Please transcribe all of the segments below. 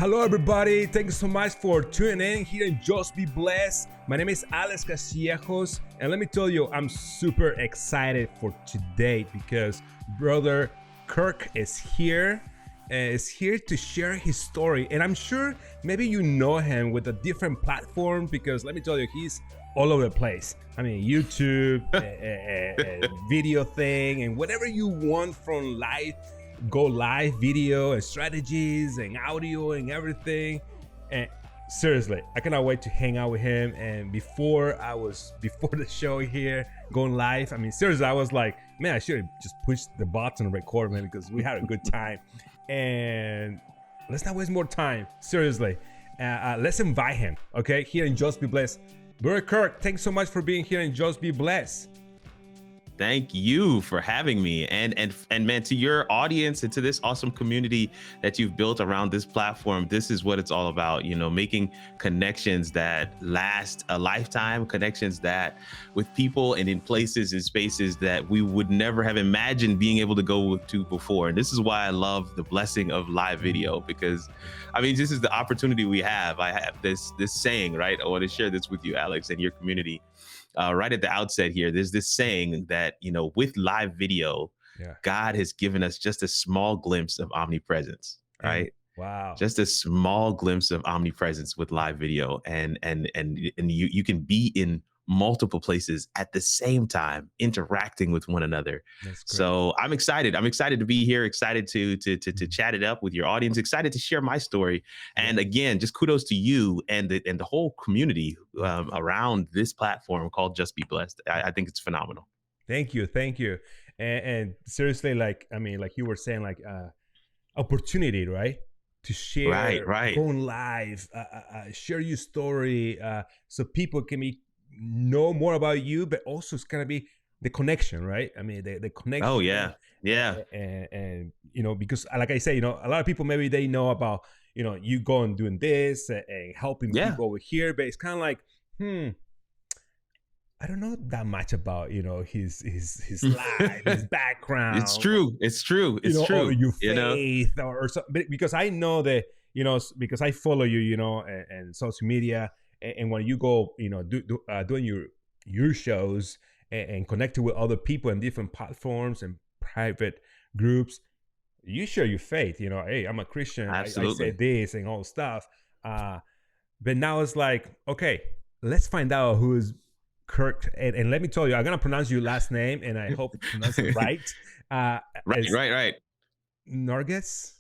Hello, everybody. Thank you so much for tuning in here in Just Be Blessed. My name is Alex Castillejos, and let me tell you, I'm super excited for today because Brother Kirk is here. Is here to share his story, and I'm sure maybe you know him with a different platform because let me tell you, he's all over the place. I mean, YouTube, video thing, and whatever you want from live. Go live video and strategies and audio and everything. And seriously, I cannot wait to hang out with him. And before the show here going live, I mean, seriously, I was like, man, I should have just pushed the button and record, man, because we had a good time. And let's not waste more time. Seriously, let's invite him, okay, here in Just Be Blessed. Brother Kirk, thanks so much for being here in Just Be Blessed. Thank you for having me, and man, to your audience and to this awesome community that you've built around this platform. This is what it's all about, you know, making connections that last a lifetime, connections that with people and in places and spaces that we would never have imagined being able to go to before. And this is why I love the blessing of live video, because I mean, this is the opportunity we have. I have this saying, right? I want to share this with you, Alex, and your community. Right at the outset here, there's this saying that, you know, with live video, God has given us just a small glimpse of omnipresence, right? Wow. Just a small glimpse of omnipresence with live video. And you can be in multiple places at the same time, interacting with one another. So I'm excited. I'm excited to be here, excited to chat it up with your audience, excited to share my story. And again, just kudos to you and the whole community around this platform called Just Be Blessed. I think it's phenomenal. Thank you. And seriously, like, I mean, like you were saying, like opportunity, right? To share, right. going live, share your story, so people can know more about you, but also it's gonna be the connection, right? I mean, the connection. Oh yeah. And you know, because like I say, you know, a lot of people maybe they know about, you know, you go and doing this and helping people over here, but it's kind of like, I don't know that much about, you know, his life, his background. It's true. Or your faith, or something. Because I know that, you know, because I follow you, you know, and social media. And when you go, you know, doing your shows and connecting with other people in different platforms and private groups, you share your faith. You know, hey, I'm a Christian. Absolutely. I say this and all stuff. But now it's like, okay, let's find out who is Kirk. And let me tell you, I'm gonna pronounce your last name, and I hope I pronounce it right. Right. Nargis.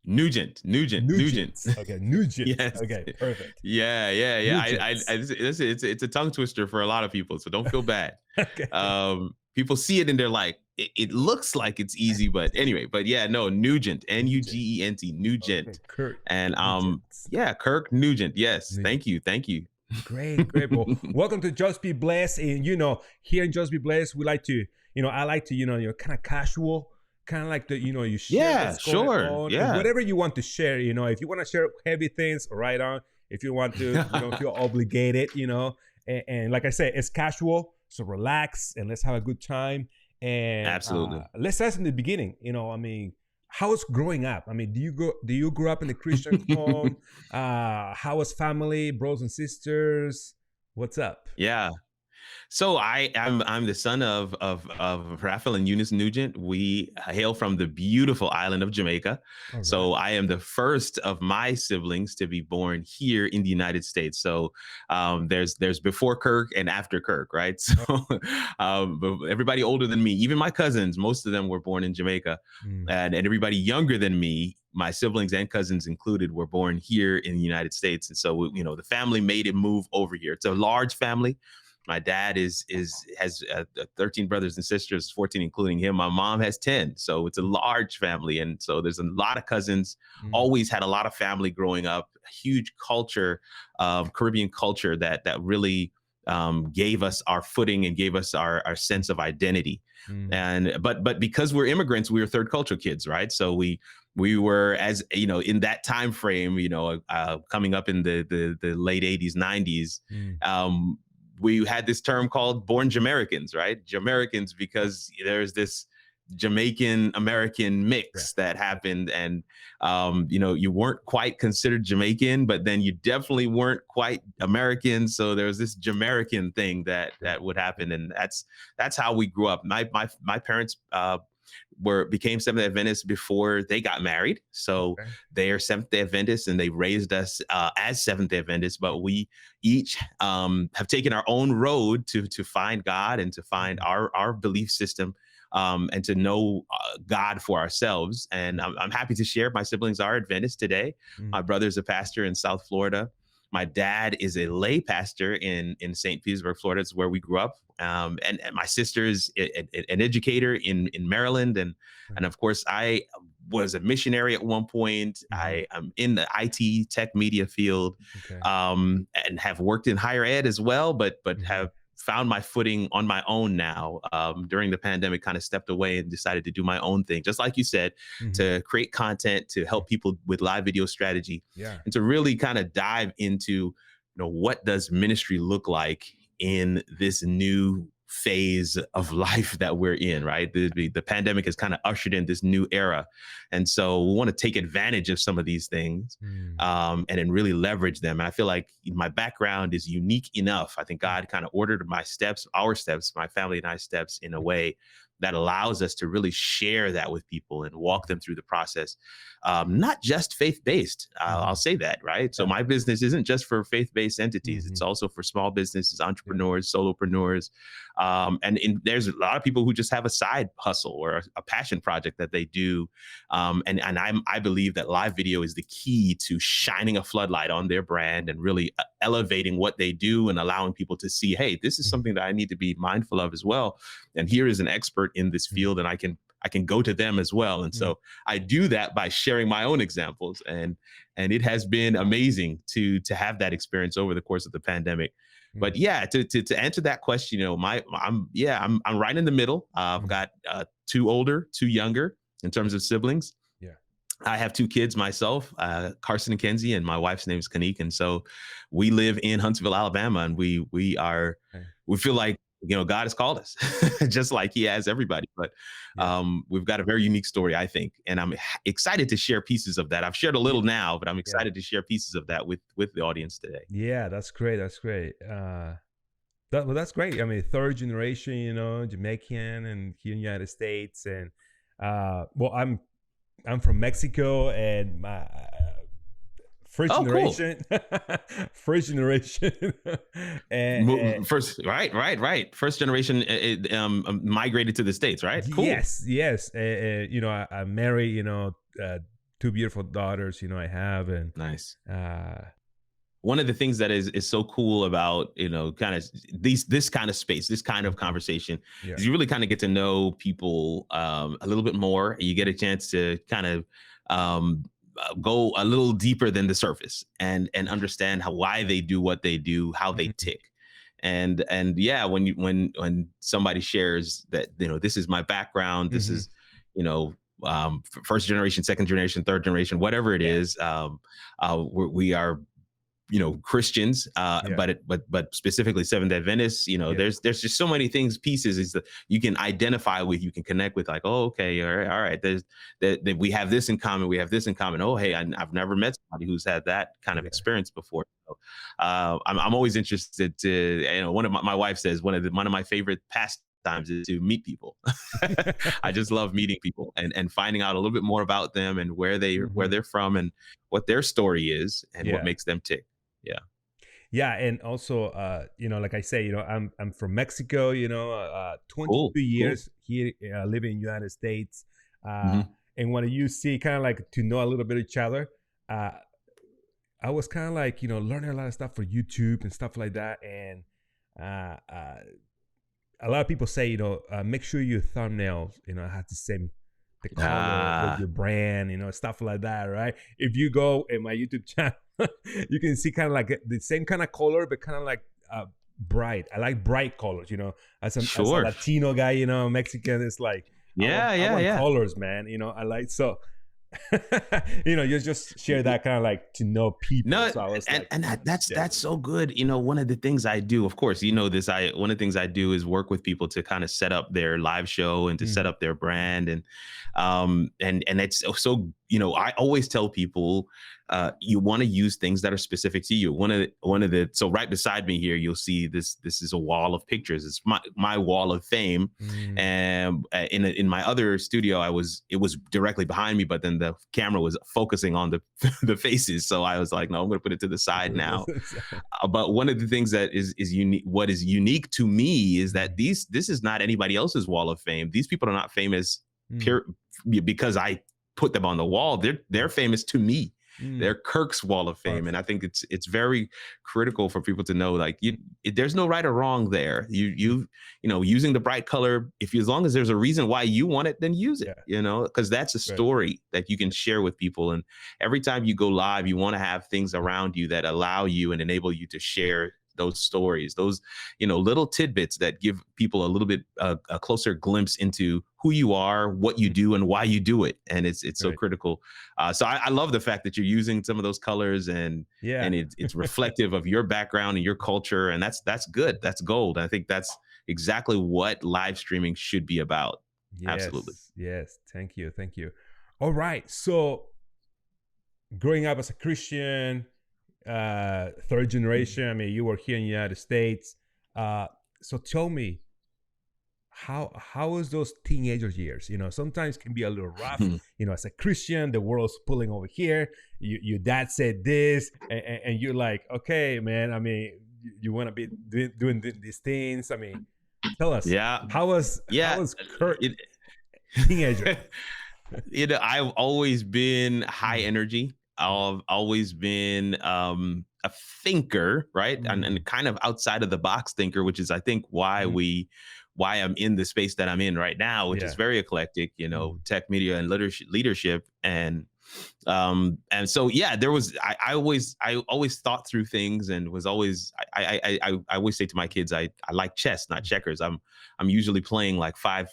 Nugent. Okay, Nugent. Yes. Okay, perfect. Yeah. It's a tongue twister for a lot of people, so don't feel bad. Okay. People see it and they're like, it looks like it's easy, but anyway. But yeah, no, Nugent, Nugent, Nugent, okay, Kirk. And Nugent. Kirk Nugent. Yes, Nugent. Thank you. Great. Well, welcome to Just Be Blessed. And you know, here in Just Be Blessed, we like to, you know, I like to, you know, you're kind of casual. Kind of like you know, you share what's going on, and whatever you want to share, you know, if you want to share heavy things, right on. If you want to, you don't feel obligated, you know, and like I said, it's casual, so relax and let's have a good time. And absolutely, let's start in the beginning. You know, I mean, how was growing up? I mean, do you grow up in a Christian home? How was family, bros and sisters? What's up? Yeah. So I'm the son of Raphael and Eunice Nugent. We hail from the beautiful island of Jamaica. Right. So I am the first of my siblings to be born here in the United States. So there's before Kirk and after Kirk, right? So everybody older than me, even my cousins, most of them were born in Jamaica, and everybody younger than me, my siblings and cousins included, were born here in the United States. And so you know, the family made it move over here. It's a large family. My dad has 13 brothers and sisters, 14 including him. My mom has 10, so it's a large family, and so there's a lot of cousins. Always had a lot of family growing up. Huge culture, Caribbean culture that really gave us our footing and gave us our sense of identity. And but because we're immigrants, we were third culture kids, right? So we were, as you know, in that time frame, you know, coming up in the late 80s, 90s. We had this term called born Jamericans, right? Jamericans, because there's this Jamaican American mix that happened, and you know, you weren't quite considered Jamaican, but then you definitely weren't quite American. So there was this Jamaican thing that would happen, and that's how we grew up. My parents became Seventh-day Adventists before they got married, so they are Seventh-day Adventists, and they raised us as Seventh-day Adventists. But we each have taken our own road to find God and to find our belief system, and to know God for ourselves. And I'm happy to share. My siblings are Adventists today. My brother's a pastor in South Florida. My dad is a lay pastor in St. Petersburg, Florida. It's where we grew up. And my sister is an educator in Maryland. And of course, I was a missionary at one point. I am in the IT tech media field, and have worked in higher ed as well, but have found my footing on my own now. During the pandemic, kind of stepped away and decided to do my own thing, just like you said, to create content, to help people with live video strategy, and to really kind of dive into, you know, what does ministry look like in this new phase of life that we're in, right? The pandemic has kind of ushered in this new era. And so we want to take advantage of some of these things, and then really leverage them. And I feel like my background is unique enough. I think God kind of ordered my steps, our steps, my family and I steps in a way that allows us to really share that with people and walk them through the process. Not just faith-based, I'll say that, right? So my business isn't just for faith-based entities. It's also for small businesses, entrepreneurs, solopreneurs. And there's a lot of people who just have a side hustle or a passion project that they do. And I believe that live video is the key to shining a floodlight on their brand and really elevating what they do and allowing people to see, hey, this is something that I need to be mindful of as well. And here is an expert in this field, and I can go to them as well. And so I do that by sharing my own examples, and it has been amazing to have that experience over the course of the pandemic. But yeah, to answer that question, you know, I'm right in the middle. I've got 2 older, 2 younger in terms of siblings. I have 2 kids myself, Carson and Kenzie, and my wife's name is Kanique. And so we live in Huntsville, Alabama, and we feel like, you know, God has called us just like he has everybody. But we've got a very unique story, I think. And I'm excited to share pieces of that. I've shared a little now, but I'm excited to share pieces of that with the audience today. Yeah, that's great. That's great. That's great. I mean, 3rd generation, you know, Jamaican and here in the United States. And well, I'm from Mexico, and my first generation, first generation, and first, right. First generation migrated to the States, right? Cool. Yes. You know, I married, you know, 2 beautiful daughters, you know, I have, and nice. One of the things that is so cool about, you know, kind of this kind of space, this kind of conversation, is you really kind of get to know people a little bit more. You get a chance to kind of go a little deeper than the surface and understand why they do what they do, how they tick. And yeah, when somebody shares that, you know, this is my background, this is, you know, first generation, second generation, third generation, whatever it is, we are, you know, Christians, but specifically Seventh-day Adventists, you know, there's just so many things, pieces is that you can identify with, you can connect with, like, oh, okay, all right. There's that we have this in common. We have this in common. Oh, hey, I've never met somebody who's had that kind of experience before. So, I'm always interested to, you know, my wife says one of my favorite pastimes is to meet people. I just love meeting people and finding out a little bit more about them and where they're from and what their story is and what makes them tick. Yeah. And also, you know, like I say, you know, I'm from Mexico, you know, 22 years here, living in the United States. And when you see kind of like to know a little bit of each other, I was kind of like, you know, learning a lot of stuff for YouTube and stuff like that. And a lot of people say, you know, make sure your thumbnails, you know, have the color with your brand, you know, stuff like that, right? If you go in my YouTube channel, you can see kind of like the same kind of color, but kind of like bright. I like bright colors, you know. As a Latino guy, you know, Mexican, it's like, I want colors, man. You know, I like, so You just share that kind of like to know people. No, So I was like, and that's yeah. that's so good. One of the things I do, of course, this. One of the things I do is work with people to kind of set up their live show and to set Mhm. up their brand, and it's so. I always tell people, you want to use things that are specific to you. One of the so right beside me here, you'll see this. This is a wall of pictures. It's my wall of fame, Mm. and in my other studio, it was directly behind me, but then the camera was focusing on the the faces. So I was like, no, I'm going to put it to the side now. But one of the things that is unique, what is unique to me, is that this is not anybody else's wall of fame. These people are not famous Mm. pure because I put them on the wall. They're famous to me. Mm. They're Kirk's wall of fame, and I think it's very critical for people to know, like, there's no right or wrong there. Using the bright color, as long as there's a reason why you want it, then use it. Yeah. Because that's a Right. story that you can share with people. And every time you go live, you want to have things around you that allow you and enable you to share those stories, those little tidbits that give people a little bit a closer glimpse into who you are, what you do, and why you do it. And it's so Right. critical. So I love the fact that you're using some of those colors, and Yeah. it's reflective of your background and your culture, and that's good. That's gold. I think that's exactly what live streaming should be about. Absolutely. Yes. Thank you. Thank you. All right. So growing up as a Christian, third generation. I mean, you were here in the United States. So tell me, how was those teenager years? Sometimes can be a little rough. As a Christian, the world's pulling over here. Your dad said this, and you're like, okay, man. I mean, you want to be doing these things. I mean, tell us. Yeah. How was Kirk teenager? I've always been high Mm. energy. I've always been a thinker, right? Mm. And kind of outside of the box thinker, which is, I think, why I'm in the space that I'm in right now, which is Yeah. very eclectic, tech, media, and leadership. And so, yeah, I always thought through things, and was always, I always say to my kids, I like chess, not checkers. I'm usually playing like 5,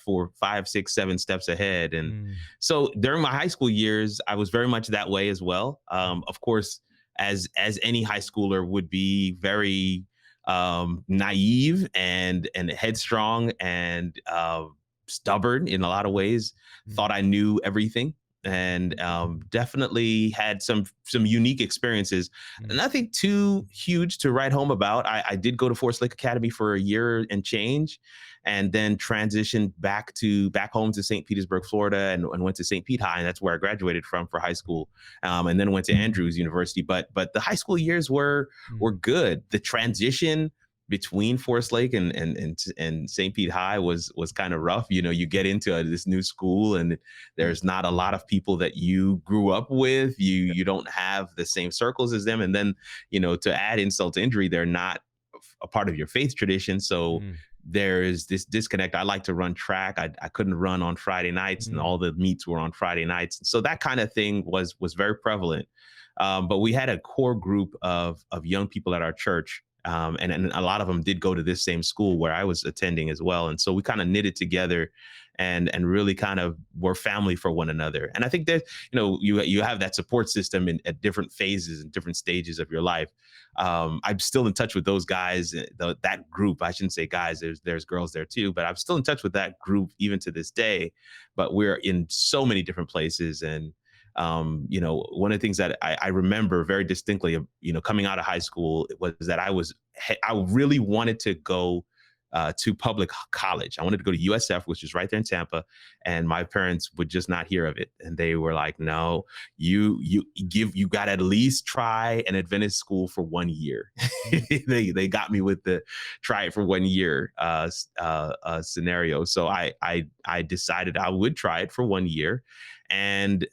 6, 7 steps ahead. And so during my high school years, I was very much that way as well. Of course, as any high schooler would be, very naive and headstrong and stubborn in a lot of ways. Thought I knew everything, and definitely had some unique experiences. Nothing too huge to write home about. I did go to Forest Lake Academy for a year and change, and then transitioned back home to St. Petersburg, Florida, and went to St. Pete High, and that's where I graduated from for high school, and then went to Andrews University. But the high school years were good. The transition between Forest Lake and St. Pete High was kind of rough. You get into this new school, and there's not a lot of people that you grew up with. You don't have the same circles as them, and then to add insult to injury, they're not a part of your faith tradition. So there is this disconnect. I like to run track. I couldn't run on Friday nights, and all the meets were on Friday nights. So that kind of thing was very prevalent. But we had a core group of young people at our church. And a lot of them did go to this same school where I was attending as well. And so we kind of knitted together and really kind of were family for one another. And I think that, you have that support system at different phases and different stages of your life. I'm still in touch with those guys, that group. I shouldn't say guys, there's girls there too, but I'm still in touch with that group even to this day. But we're in so many different places. And one of the things that I remember very distinctly, coming out of high school, was that I really wanted to go to public college. I wanted to go to USF, which is right there in Tampa, and my parents would just not hear of it. And they were like, "No, you got to at least try an Adventist school for 1 year." They got me with the try it for 1 year scenario. So I decided I would try it for 1 year. And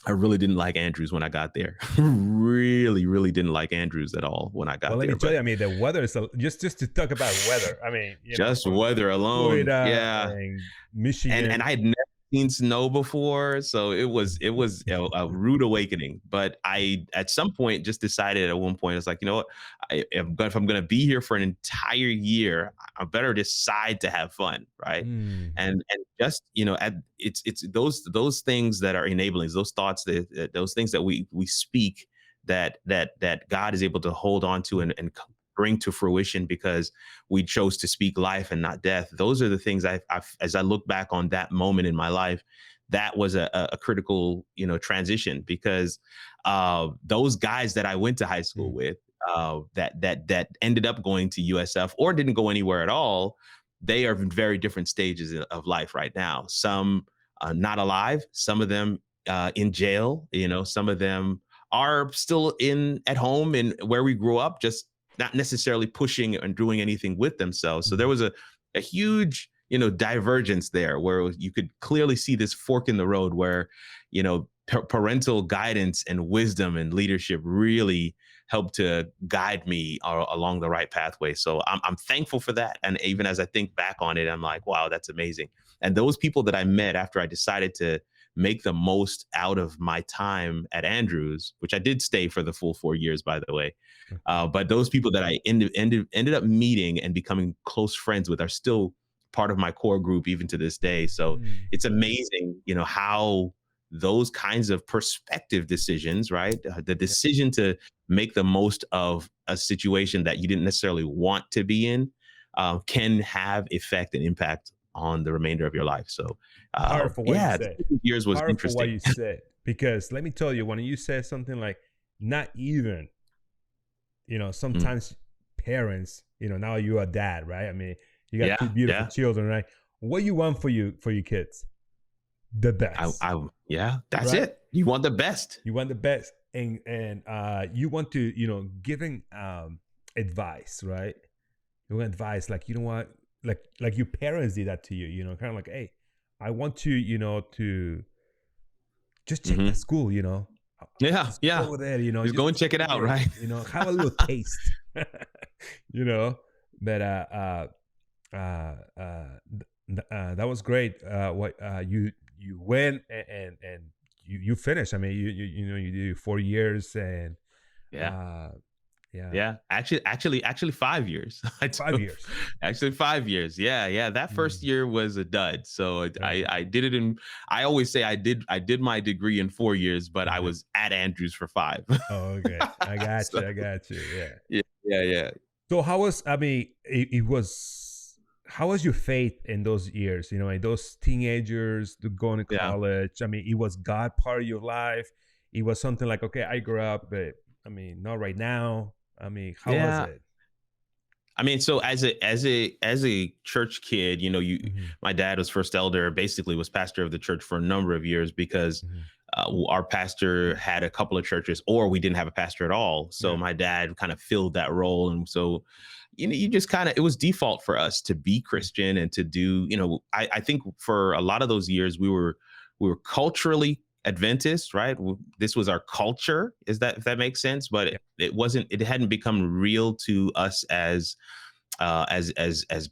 I really didn't like Andrews when I got there. Really, really didn't like Andrews at all when I got there. Well, let me tell you, I mean, the weather is just to talk about weather. I mean, just weather alone, Florida, yeah, and Michigan, and I had never seen snow before, so it was a rude awakening. But I, at some point, just decided at one point, it's like, you know what, if I'm gonna be here for an entire year, I better decide to have fun, right? Mm, And just, it's those things that are enabling, those thoughts, those things that we speak, that God is able to hold on to and bring to fruition because we chose to speak life and not death. Those are the things as I look back on that moment in my life, that was a critical, transition, because those guys that I went to high school mm, with, that ended up going to USF or didn't go anywhere at all, they are in very different stages of life right now. Some not alive, some of them in jail, some of them are still in at home and where we grew up, just not necessarily pushing and doing anything with themselves. So there mm. was a huge, divergence there where you could clearly see this fork in the road where, parental guidance and wisdom and leadership really helped to guide me along the right pathway. So I'm thankful for that. And even as I think back on it, I'm like, wow, that's amazing. And those people that I met after I decided to make the most out of my time at Andrews, which I did stay for the full 4 years, by the way. Okay. But those people that I ended up meeting and becoming close friends with are still part of my core group even to this day. So Mm, it's amazing, how those kinds of perspective decisions, right? The yeah. decision to make the most of a situation that you didn't necessarily want to be in, can have effect and impact on the remainder of your life. So, Powerful what you yeah, say. the years was Powerful what interesting. you said. Because let me tell you, when you say something like not even, Mm. sometimes parents, now you're a dad, right? I mean, you got two Yeah, beautiful yeah. children, right? What you want for your kids? The best, Yeah, that's right? it. You want the best. You want the best, and you want to, giving advice, right? You want advice, like, you know what, like your parents did that to you, kind of like, hey, I want to, to just check that Hmm. school, Yeah, just go yeah. over there, Just go and check it out, right? experience, have a little taste, you know. But that was great. What you went and you finished. I mean, you did 4 years and Yeah. uh, yeah, Yeah, actually 5 years. I five took years. actually 5 years. Yeah, yeah. That first Mm, year was a dud. So I okay, I did it in. I always say I did my degree in 4 years, but I okay. was at Andrews for five. Oh, okay. I got So you. I got you. Yeah. yeah, yeah, yeah. So how was, I mean, it was, how was your faith in those years, in those teenagers to going to Yeah. college? I mean, it was God part of your life. It was something like, okay, I grew up, but I mean, not right now. I mean, how was Yeah. it? I mean, so as a church kid, Hmm. my dad was first elder, basically was pastor of the church for a number of years because Hmm. our pastor had a couple of churches, or we didn't have a pastor at all. So Yeah. my dad kind of filled that role, and so you just kind of, it was default for us to be Christian and to do. I think for a lot of those years we were culturally Adventist, right? This was our culture, is that, if that makes sense, but Yeah. it wasn't. It hadn't become real to us as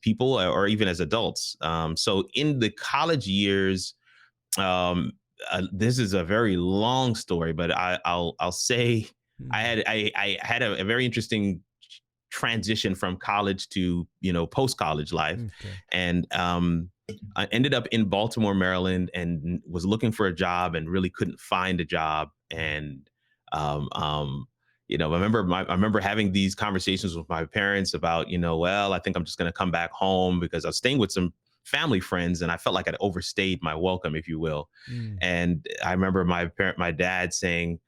people, or even as adults. So in the college years, um, this is a very long story, but I'll say Mm. I had a very interesting transition from college to post college life, Okay. and I ended up in Baltimore, Maryland, and was looking for a job and really couldn't find a job. Mm. And I remember having these conversations with my parents about, well, I think I'm just going to come back home because I was staying with some family friends, and I felt like I'd overstayed my welcome, if you will. Mm. And I remember my dad saying,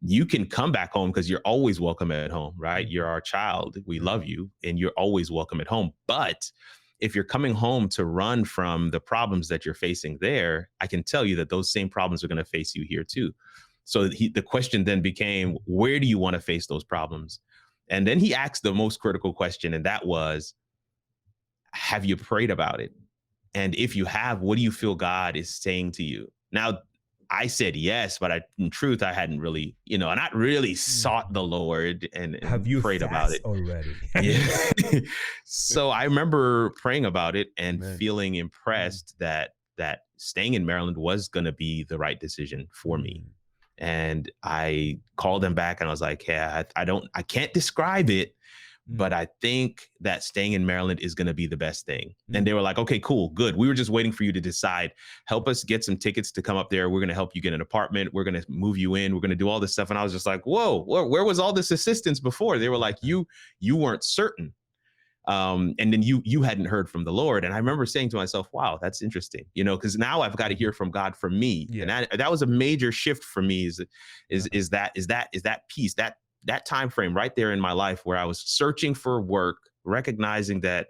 you can come back home because you're always welcome at home, right? You're Mhm. our child. We Right. love you and you're always welcome at home. But if you're coming home to run from the problems that you're facing there, I can tell you that those same problems are going to face you here too. So the question then became, where do you want to face those problems? And then he asked the most critical question, and that was, have you prayed about it? And if you have, what do you feel God is saying to you? Now, I said yes, but in truth, I hadn't really, not really sought Mhm. the Lord and, Have and you prayed about fast it. already? Yeah. So I remember praying about it and Man. feeling Mm. impressed that that staying in Maryland was going to be the right decision for me. Mm. And I called them back and I was like, yeah, I can't describe it, but Mm. I think that staying in Maryland is going to be the best thing. And Mm. they were like, okay, cool, good. We were just waiting for you to decide. Help us get some tickets to come up there. We're going to help you get an apartment. We're going to move you in. We're going to do all this stuff. And I was just like, whoa, where was all this assistance before? They were like, you weren't certain. And then you hadn't heard from the Lord. And I remember saying to myself, wow, that's interesting, because now I've got to hear from God for me. Yeah. And that was a major shift for me is Uh-huh. that piece, that time frame right there in my life where I was searching for work, recognizing that,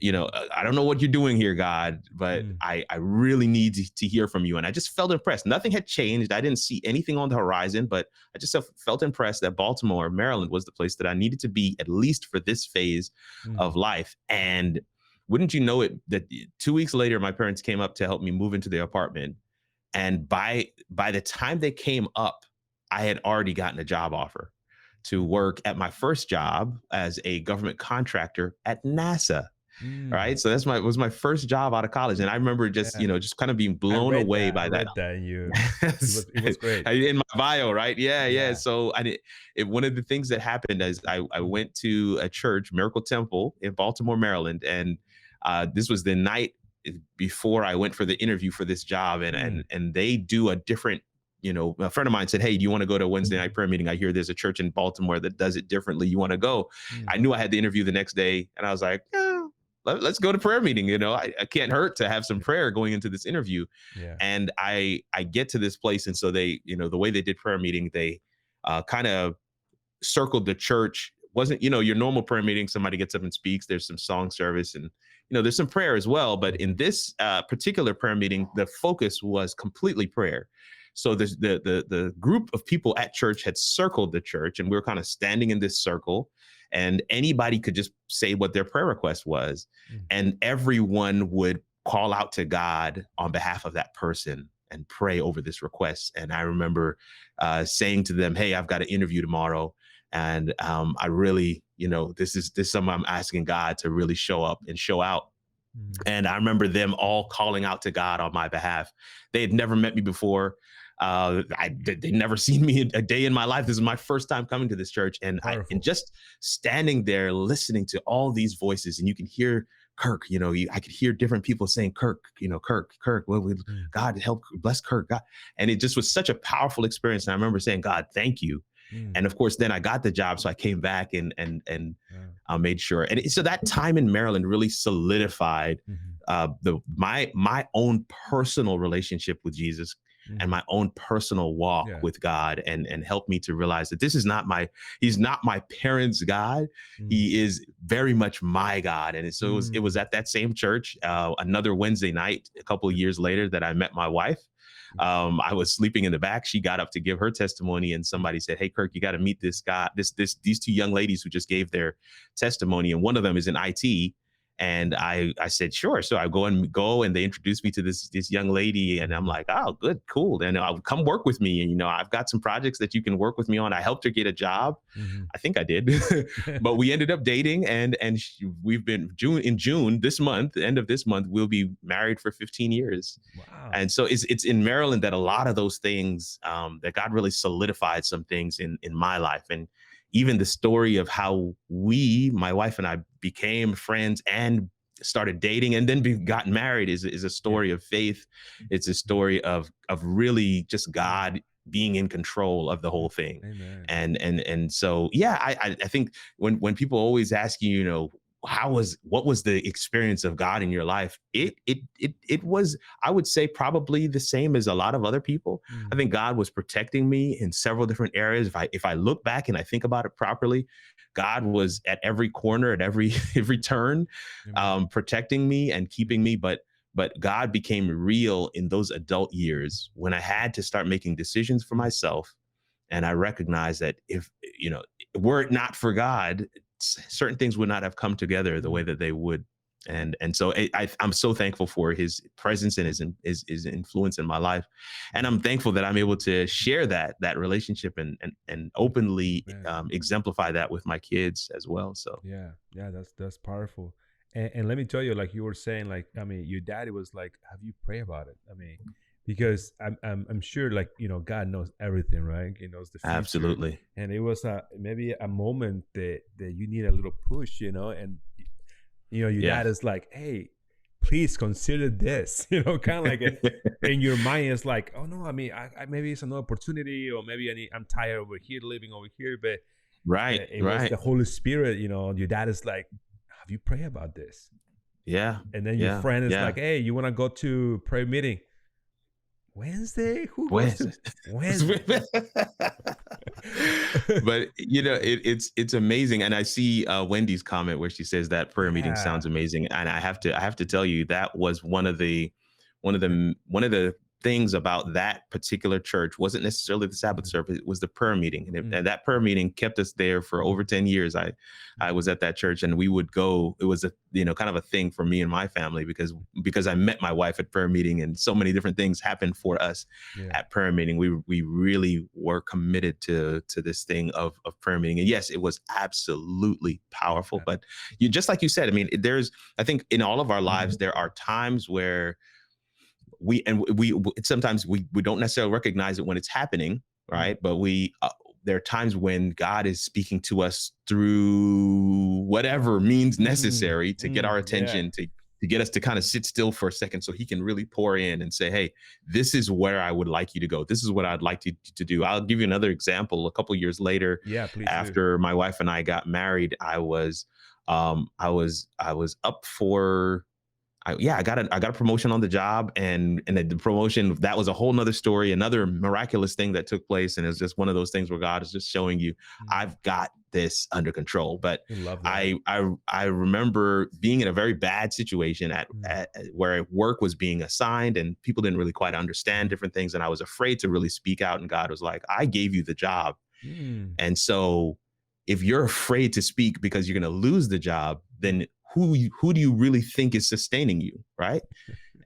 I don't know what you're doing here, God, but Mm. I really need to hear from you. And I just felt impressed. Nothing had changed. I didn't see anything on the horizon, but I just felt impressed that Baltimore, Maryland was the place that I needed to be, at least for this phase Mm. of life. And wouldn't you know it, that 2 weeks later, my parents came up to help me move into their apartment. And by the time they came up, I had already gotten a job offer to work at my first job as a government contractor at NASA. Mm. Right. So was my first job out of college. And I remember just, Yeah. just kind of being I blown read away that. I by that. read that. It was great. In my bio, right? Yeah, yeah. Yeah. So one of the things that happened is I Mm. went to a church, Miracle Temple in Baltimore, Maryland. And this was the night before I went for the interview for this job. And Mm. and they do a different, a friend of mine said, hey, do you want to go to a Wednesday night prayer meeting? I hear there's a church in Baltimore that does it differently. You want to go? Mm. I knew I had the interview the next day. And I was like, let's go to prayer meeting. I can't hurt to have some prayer going into this interview. Yeah. And I get to this place. And so they, the way they did prayer meeting, they kind of circled the church. Wasn't, your normal prayer meeting, somebody gets up and speaks, there's some song service and, there's some prayer as well. But in this particular prayer meeting, the focus was completely prayer. So the group of people at church had circled the church, and we were kind of standing in this circle, and anybody could just say what their prayer request was. Mm. And everyone would call out to God on behalf of that person and pray over this request. And I remember saying to them, hey, I've got an interview tomorrow. And I really, this is something I'm asking God to really show up and show out. Mm. And I remember them all calling out to God on my behalf. They had never met me before. They'd never seen me a day in my life. This is my first time coming to this church. And Powerful. just standing there listening to all these voices, and you can hear Kirk, I could hear different people saying, Kirk, Kirk, Mm. God help, bless Kirk, God. And it just was such a powerful experience. And I remember saying, God, thank you. Mm. And of course, then I got the job. So I came back and Yeah. I made sure. And so that time in Maryland really solidified Mhm. my own personal relationship with Jesus and Mhm. my own personal walk Yeah. with God, and helped me to realize that he's not my parents' God. Mm. He is very much my God. And so it was Mm. at that same church, another Wednesday night, a couple of years later, that I met my wife. I was sleeping in the back. She got up to give her testimony, and somebody said, hey, Kirk, you got to meet this guy, these two young ladies who just gave their testimony. And one of them is in IT. And I said, sure. So I go and they introduced me to this young lady, and I'm like, oh, good, cool. Then I'll come work with me. And, I've got some projects that you can work with me on. I helped her get a job. Mhm. I think I did, but we ended up dating, and we've been in June this month, the end of this month, we'll be married for 15 years. Wow. And so it's in Maryland that a lot of those things, that God really solidified some things in my life. And even the story of how my wife and I became friends and started dating and then gotten married is a Yeah. story of faith. It's a story of really just Mm. God being in control of the whole thing. Amen. And so, yeah, I think when people always ask you, what was the experience of God in your life? It was, I would say, probably the same as a lot of other people. I Mm. think God was protecting me in several different areas. If I look back and I think about it properly, God was at every corner, at every every turn, Amen. protecting me and keeping me. But God became real in those adult years when I had to start making decisions for Mm. myself. And I recognized that if, were it not for God, certain things would not have come together the way Mm. that they would. And so I'm so thankful for his presence and his influence in my life. And I'm thankful that I'm able to share that relationship and openly Man. exemplify that with my kids as well. So Yeah. Yeah. That's powerful. And let me tell you, like you were saying, like I mean, your daddy was like, "Have you prayed about it?" I mean, because I'm sure, like God knows everything, right? He knows the future, Absolutely. and it was maybe a moment that you need a little push, and your Yeah. dad is like, "Hey, please consider this," kind of like in your mind, it's like, "Oh no, I mean, I maybe it's another opportunity, or maybe I'm tired over here, living over here," but Right. it was Right. the Holy Spirit. Your dad is like, "Have you prayed about this?" Yeah. And then your Yeah. friend is like, Yeah. "Hey, you want to go to prayer meeting Wednesday? Who goes Where's to Wednesday?" but it's amazing, and I see Wendy's comment where she says that prayer meeting Yeah. sounds amazing, and I have to tell you that was one of the things about that particular church wasn't necessarily the Sabbath Mhm. service. It was the prayer meeting, and, Mm. and that prayer meeting kept us there for over 10 years. I was at that church, and we would go. It was a kind of a thing for me and my family because I met my wife at prayer meeting, and so many different things happened for us Yeah. at prayer meeting. We really were committed to this thing of prayer meeting, and yes, it was absolutely powerful. Yeah. But you just like you said, I mean, I think in all of our lives there are times where we sometimes we don't necessarily recognize it when it's happening, Mm. right? But there are times when God is speaking to us through whatever means Mm. necessary to get our Mm. Yeah. attention, to get us to kind of sit still for a second so he can really pour in and say, hey, this is where I would like you to go. This is what I'd like you to do. I'll give you another example. A couple years later, Yeah. Please do. after my wife and I got married, I was up for I got a promotion on the job, and the promotion, that was a whole nother story, another miraculous thing that took place, and it's just one of those things where God is just showing you, Mm. I've got this under control. But I love that. I remember being in a very bad situation Mm. where work was being assigned, and people didn't really quite understand different things, and I was afraid to really speak out. And God was like, I gave you the job, Mm. and so if you're afraid to speak because you're going to lose the job, then who do you really think is sustaining you, right?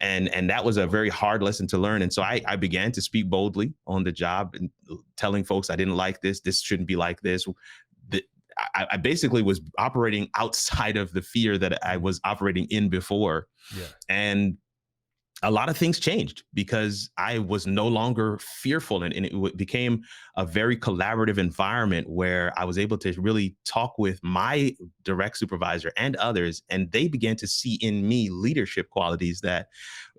And that was a very hard lesson to learn. And so I began to speak boldly on the job and telling folks I didn't like this. This shouldn't be like this. The, I basically was operating outside of the fear that I Mm. was operating in before. Yeah. And a lot of things changed because I was no longer fearful, and it became a very collaborative environment where I was able to really talk with my direct supervisor and others, and they began to see in me leadership qualities that,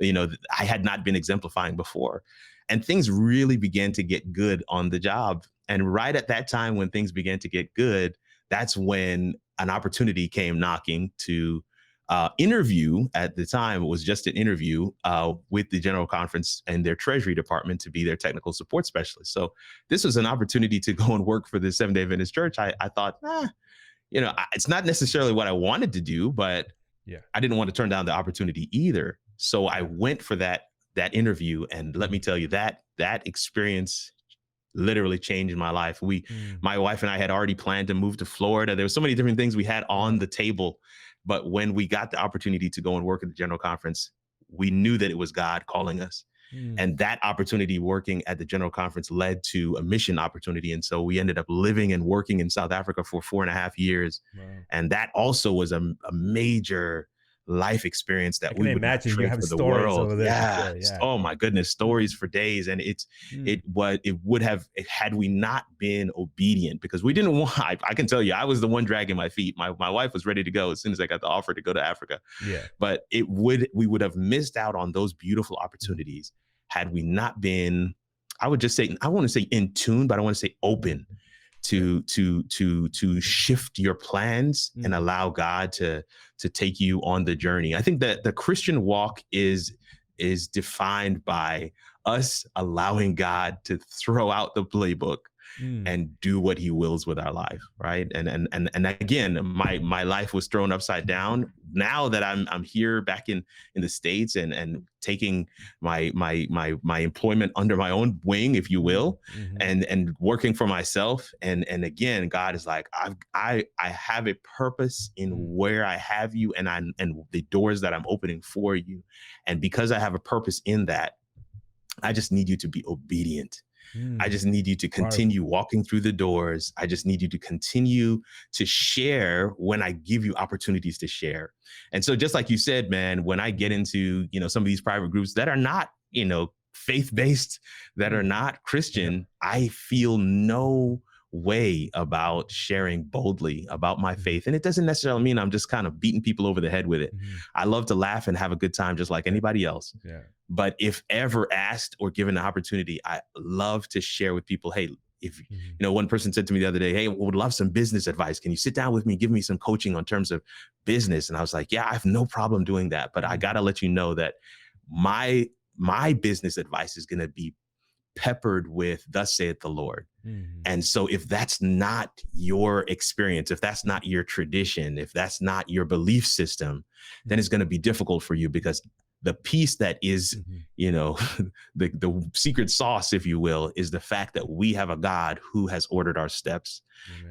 I had not been exemplifying before. And things really began to get good on the job. And right at that time, when things began to get good, that's when an opportunity came knocking to interview. At the time, it was just an interview with the general conference and their treasury department to be their technical support specialist. So this was an opportunity to go and work for the Seventh-day Adventist Church. I thought, it's not necessarily what I wanted to do, but Yeah. I didn't want to turn down the opportunity either. So I Yeah. went for that interview, and let me tell you, that experience literally changed my life. Mm. My wife and I had already planned to move to Florida. There were so many different things we had on Wow. the table. But when we got the opportunity to go and work at the general conference, we knew that it was God calling us. Mm. And that opportunity working at the general conference led to a mission opportunity. And so we ended up living and working in South Africa for 4.5 years. Wow. And that also was a major life experience I that can we would not imagine you trade have for the stories world. over there to Yeah. share. Yeah. Oh my goodness, stories for days. And Mm. it would have, had we not been obedient, because we didn't want, I can tell you, I was the one dragging my feet. My wife was ready to go as soon as I got the offer to go to Africa. Yeah. But we would have missed out on those beautiful Mm. opportunities had we not been, I would just say, I want to say in tune, but I want to say open Yeah. to shift your plans and Mm. allow God to take you on the journey. I think that the Christian walk is defined by us allowing God to throw out the playbook Mm. and do what he wills with our life, right? And again, my life was thrown upside down. Now that I'm here back in the States, and taking my employment under my own wing, if you Mm. will, Mhm. and working for myself, and again, God is like, I have a purpose in Mm. where I have you, and the doors that I'm opening for you, and because I have a purpose in that, I just need you to be obedient. I Mm, just need you to powerful. continue walking through the doors. I just need you to continue to share when I give you opportunities to share. And so just like you said, man, when I get Mm, into, some of these private groups that are not, faith-based, that are mm, not yeah. Christian, I feel no way about sharing boldly about my Mhm, faith. And it doesn't necessarily mean I'm just kind of beating people over the head with it. mhm, I love to laugh and have a good time just like yeah, anybody else. yeah. But if ever asked or given the opportunity, I love to share with people, hey, if Mhm, one person said to me the other day, hey, would love some business advice. Can you sit down with me, give me some coaching on terms of business? And I was like, yeah, I have no problem doing that. But I mhm, gotta let you know that my my business advice is gonna be peppered with thus saith the Lord. mhm, And so if that's not your experience, if that's mhm, not your tradition, if that's not your belief system, then mhm, it's going to be difficult for you because the piece that is, mhm. the secret sauce, if you will, is the fact that we have a God who has ordered our steps.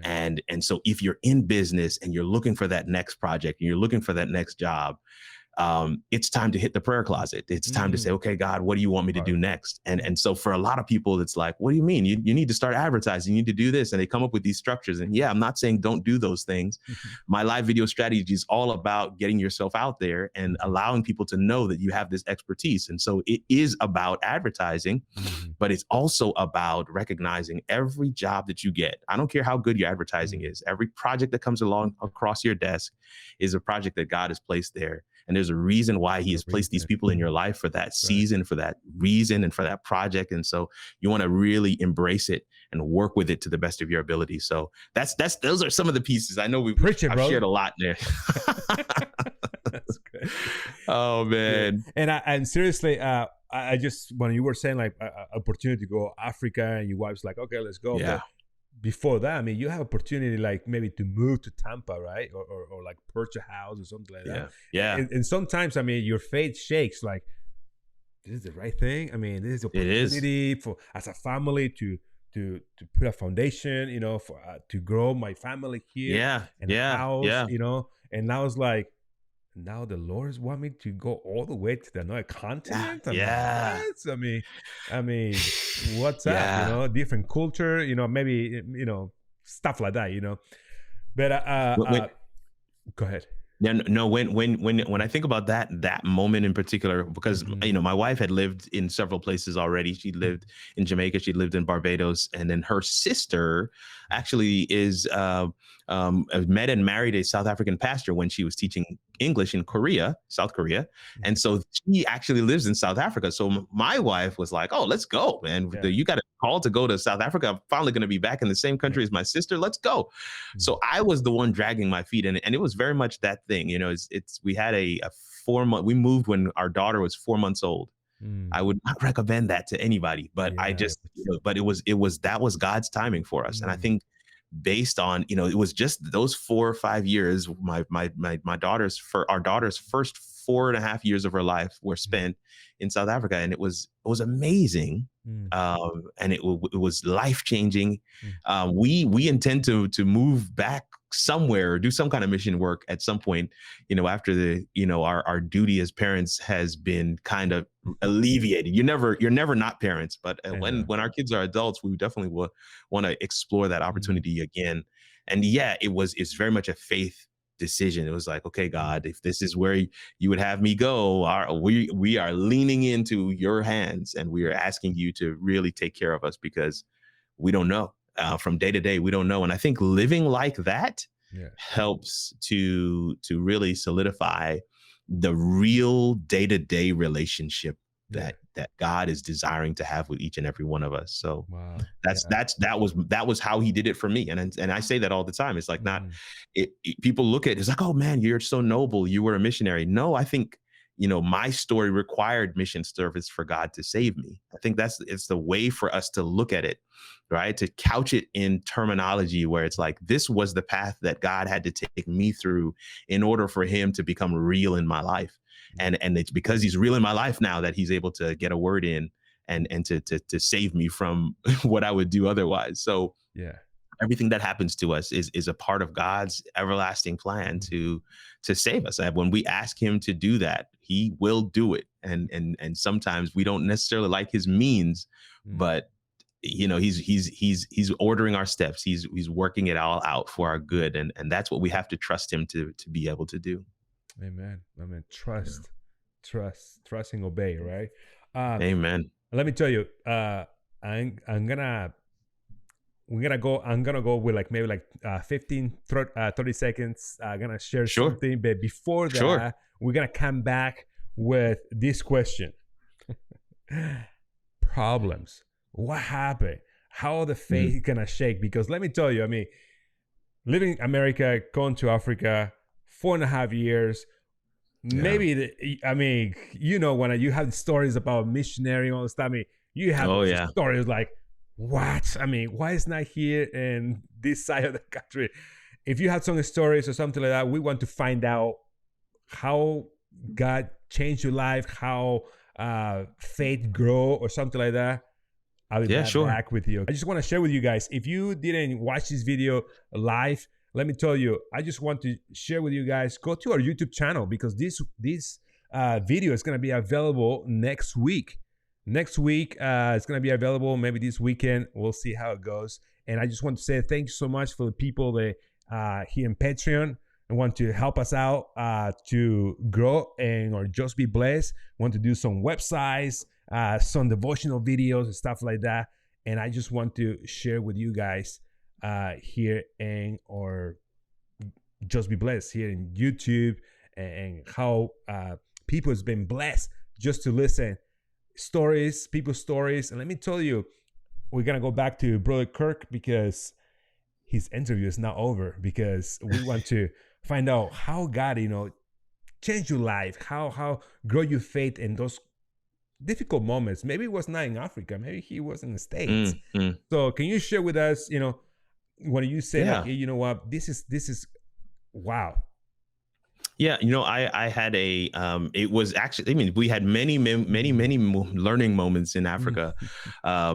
Amen. And so if you're in business and you're looking for that next project and you're looking for that next job, it's time to hit the prayer closet. It's time to say, Mm, okay, God, what do you want me to do powerful. next? And so for a lot of people, it's like, what do you mean? You need to start advertising. You need to do this. And they come up with these structures. And yeah, I'm not saying don't do those things. Mhm, My live video strategy is all about getting yourself out there and mhm, allowing people to know that you have this expertise. And so it is about advertising, mhm, but it's also about recognizing every job that you get. I don't care how good your advertising mm. is. Every project that comes along across your desk is a project that God has placed there. And there's a reason why he For a has placed these reason. people in your life for that Right. season, for that reason, and for that project. And so you want to really embrace it and work with it to the best of your ability. So that's those are some of the pieces. I know Preach it, I've shared brother. a lot there. That's great. Oh Yeah. man. And seriously, I just when you were saying like opportunity to go Africa and your wife's like, okay, let's go. Yeah. But before that, I mean, you have opportunity like maybe to move to Tampa, right? Or like purchase a house or something like that. Yeah. Yeah. And sometimes, I mean, your faith shakes like, this is the right thing. I mean, this is It is. opportunity for as a family to put a foundation, for to grow my family here Yeah. and a Yeah. house, Yeah. And now it's like, now the Lord's want me to go all the way to the another Yeah. continent. I mean, Yeah. what? I mean, what's up? Yeah. Different culture. Maybe stuff like that. But When, go ahead. yeah, no. When I think about that moment in particular, because Hmm. my wife had lived in several places already. She lived in Jamaica, she lived in Barbados, and then her sister actually is met and married a South African pastor when she was teaching English in Korea, South Korea, and so she actually lives in South Africa. So my wife was like, "Oh, let's go, man! Yeah. You got a call to go to South Africa. I'm finally going to be back in the same Yeah. country as my sister. Let's go." Mhm. So I was the one dragging my feet, and it was very much that thing. We had a 4 month. We moved when our daughter was 4 months old. Mm. I would not recommend that to anybody, but I Yeah. just, but it was that was God's timing for us, and I Mm. think based on it was just those 4 or 5 years. Our daughter's first 4.5 years of her life were Mm. spent in South Africa, and it was amazing, Mm. and it was life changing. Mm. We intend to move back somewhere or do some kind of mission work at some point, after our duty as parents has been kind of alleviated. You're never not parents, but I when know. our kids are adults, we definitely will want to explore that Mm. opportunity again. And yeah, it's very much a faith decision. It was like, okay, Mm. God, if this is where you would have me go, we are leaning into your hands, and we are asking you to really take care of us because we don't know. From day to day, we don't know. And I think living like that Yeah. helps to really solidify the real day-to-day relationship Yeah. that God is desiring to have with each and every one of us. So Wow. that's Yeah. that's that was how he did it for me. And I say that all the time. It's like, not Mhm. people look at it, it's like, oh man, you're so noble, you were a missionary. No, I think my story required mission service for God to save me. I think it's the way for us to look at it, right? To couch it in terminology where it's like, this was the path that God had to take me through in order for him to become real in my life. And it's because he's real in my life now that he's able to get a word in and to save me from what I would do otherwise. So Yeah. everything that happens to us is a part of God's everlasting plan Mhm. to save us. And when we ask him to do that, he will do it. And sometimes we don't necessarily like his means, Mm. but he's ordering our steps. He's working it all out for our good, and that's what we have to trust him to be able to do. Amen. Amen. Yeah. Trust and obey, right? Uh, Amen. let me tell you, I'm gonna I'm gonna go with like maybe like 15 30 seconds. I'm gonna share Sure. something, but before Sure. that we're gonna come back with this question. Problems, what happened, how the Mhm. faith gonna shake? Because let me tell you, I mean, living in America, going to Africa 4.5 years, Yeah. maybe I mean, when you have stories about missionary and all this stuff, I mean, you have Oh those yeah. stories like, what? I mean, why is not here in this side of the country? If you have some stories or something like that, we want to find out how God changed your life, how faith grow or something like that. I'll be Yeah. right Sure. back with you. I just want to share with you guys. If you didn't watch this video live, let me tell you, I just want to share with you guys. Go to our YouTube channel because this video is going to be available next week. Next week, it's going to be available. Maybe this weekend. We'll see how it goes. And I just want to say thank you so much for the people that here in Patreon and want to help us out to grow and or just be blessed. Want to do some websites, some devotional videos and stuff like that. And I just want to share with you guys here and or just be blessed here in YouTube and how people has been blessed just to listen stories, people's stories. And let me tell you, we're gonna go back to Brother Kirk because his interview is not over because we want to find out how God, change your life, how grow your faith in those difficult moments. Maybe it was not in Africa, maybe he was in the States. Mm, mm. So can you share with us, when you say like, Yeah. hey, you know what, this is wow. Yeah, I had it was actually, I mean, we had many learning moments in Africa,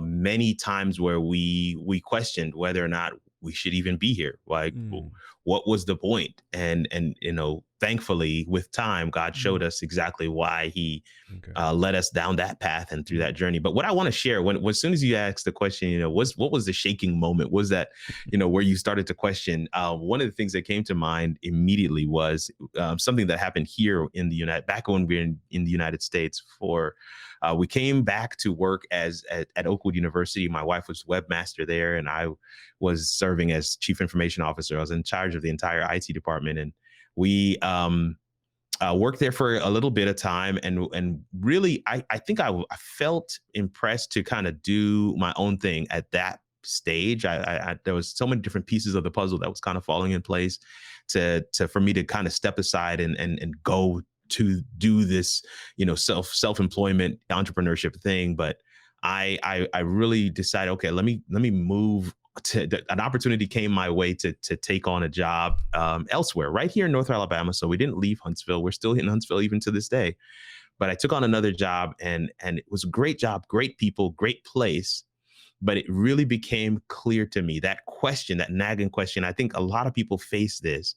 many times where we questioned whether or not we should even be here. Like, Mm, what was the point? And thankfully, with time, God showed mm, us exactly why He okay. led us down that path and through that journey. But what I want to share, when as soon as you asked the question, what was the shaking moment? Was that where you started to question? One of the things that came to mind immediately was something that happened here in the back when we were in the United States. We came back to work at Oakwood University. My wife was webmaster there, and I was serving as chief information officer. I was in charge of the entire IT department, and we worked there for a little bit of time, and really, I think I felt impressed to kind of do my own thing at that stage. There was so many different pieces of the puzzle that was kind of falling in place to for me to kind of step aside and go to do this, self-employment entrepreneurship thing. But I really decided, okay, let me move. An opportunity came my way to take on a job elsewhere, right here in North Alabama. So we didn't leave Huntsville. We're still in Huntsville even to this day. But I took on another job, and it was a great job, great people, great place. But it really became clear to me that question, that nagging question. I think a lot of people face this.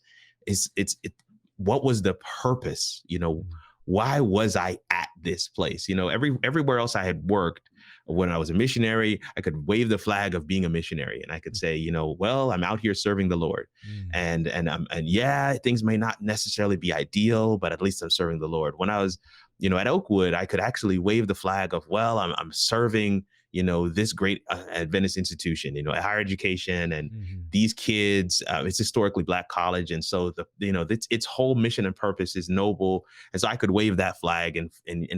What was the purpose? Mm, Why was I at this place? Everywhere else I had worked, when I was a missionary, I could wave the flag of being a missionary, and I could say, well, I'm out here serving the Lord, mm, and yeah, things may not necessarily be ideal, but at least I'm serving the Lord. When I was, at Oakwood, I could actually wave the flag of, well, I'm serving, this great Adventist institution, higher education, and mhm, these kids. It's historically Black college, and so its whole mission and purpose is noble. And so I could wave that flag and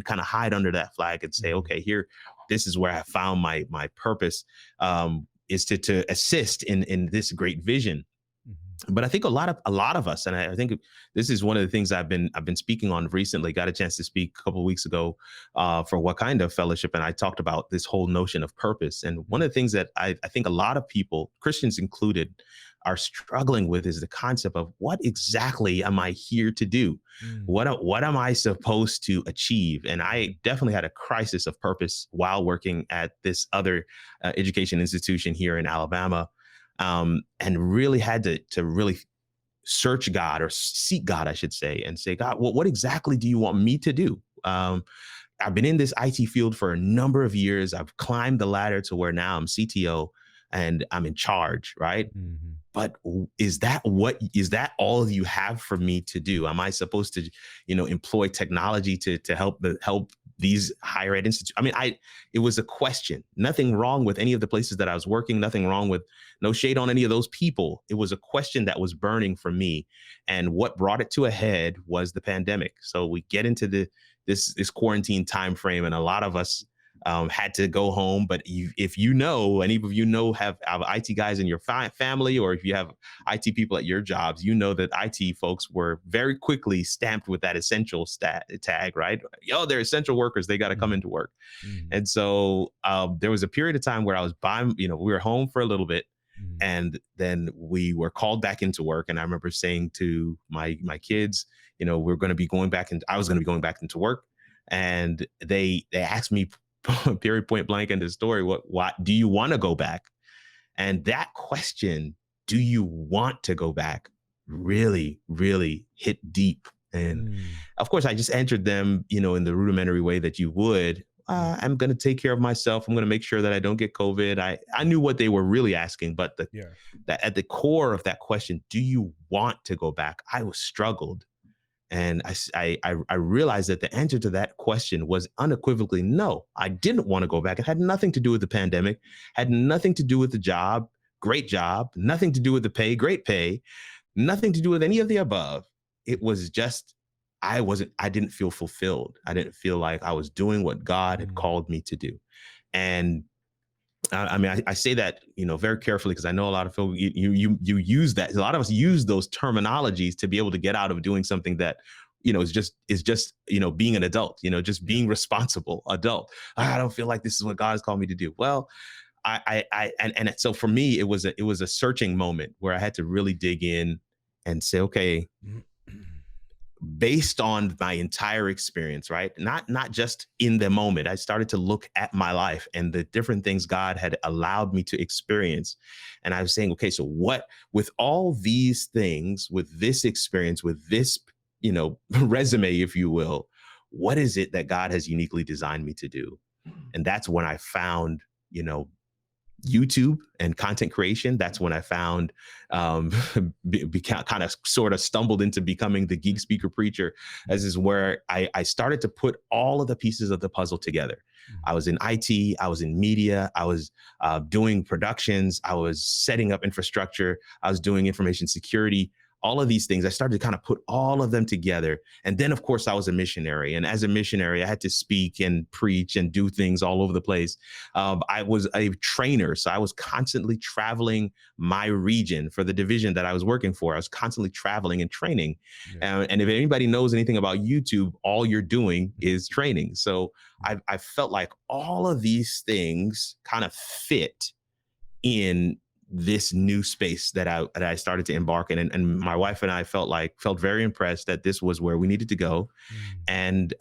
kind of hide under that flag and say, mhm, okay, here, this is where I found my purpose, is to assist in this great vision. mhm, But I think a lot of us, and I think this is one of the things I've been speaking on recently. Got a chance to speak a couple of weeks ago for What Kind of Fellowship, and I talked about this whole notion of purpose. And one mhm, of the things that I think a lot of people, Christians included, are struggling with is the concept of, what exactly am I here to do? mm, What am I supposed to achieve? And I definitely had a crisis of purpose while working at this other education institution here in Alabama, and really had to really search God, or seek God, I should say, and say, God, what exactly do you want me to do? I've been in this IT field for a number of years. I've climbed the ladder to where now I'm CTO and I'm in charge, right? Mm-hmm. But is that all you have for me to do? Am I supposed to, employ technology to help these higher ed institutes? I mean, it was a question. Nothing wrong with any of the places that I was working. Nothing wrong with, no shade on any of those people. It was a question that was burning for me, and what brought it to a head was the pandemic. So we get into this quarantine time frame, and a lot of us had to go home. But if any of you have IT guys in your family, or if you have IT people at your jobs, that IT folks were very quickly stamped with that essential tag, right? Yo, they're essential workers. They got to come into work. Mm-hmm. And so there was a period of time where I was we were home for a little bit. Mm-hmm. And then we were called back into work. And I remember saying to my kids, we're going to be going back, and I was going to be going back into work. And they asked me period point blank in the story, what do you want to go back? And that question, do you want to go back, really, really hit deep. And of course, I just answered them, in the rudimentary way that you would. I'm going to take care of myself. I'm going to make sure that I don't get COVID. I knew what they were really asking, but that at the core of that question, do you want to go back? I was struggled. And I realized that the answer to that question was unequivocally no. I didn't want to go back. It had nothing to do with the pandemic, had nothing to do with the job, great job, nothing to do with the pay, great pay, nothing to do with any of the above. It was just, I didn't feel fulfilled. I didn't feel like I was doing what God had called me to do. And I say that, very carefully, because I know a lot of people, you use that. A lot of us use those terminologies to be able to get out of doing something that, is just, being an adult, just being responsible adult. I don't feel like this is what God has called me to do. Well, and so for me, it was a searching moment where I had to really dig in and say, okay, based on my entire experience, right? Not just in the moment. I started to look at my life and the different things God had allowed me to experience. And I was saying, okay, so what, with all these things, with this experience, with this, resume, if you will, what is it that God has uniquely designed me to do? And that's when I found, YouTube and content creation. That's when I found, kind of sort of stumbled into becoming the geek speaker preacher, as is where I started to put all of the pieces of the puzzle together. I was in IT, I was in media, I was doing productions, I was setting up infrastructure, I was doing information security. All of these things, I started to kind of put all of them together. And then, of course, I was a missionary. And as a missionary, I had to speak and preach and do things all over the place. I was a trainer. So I was constantly traveling my region for the division that I was working for. I was constantly traveling and training. Yeah. And if anybody knows anything about YouTube, all you're doing is training. So I felt like all of these things kind of fit in this new space that I started to embark in. And my wife and I felt very impressed that this was where we needed to go. And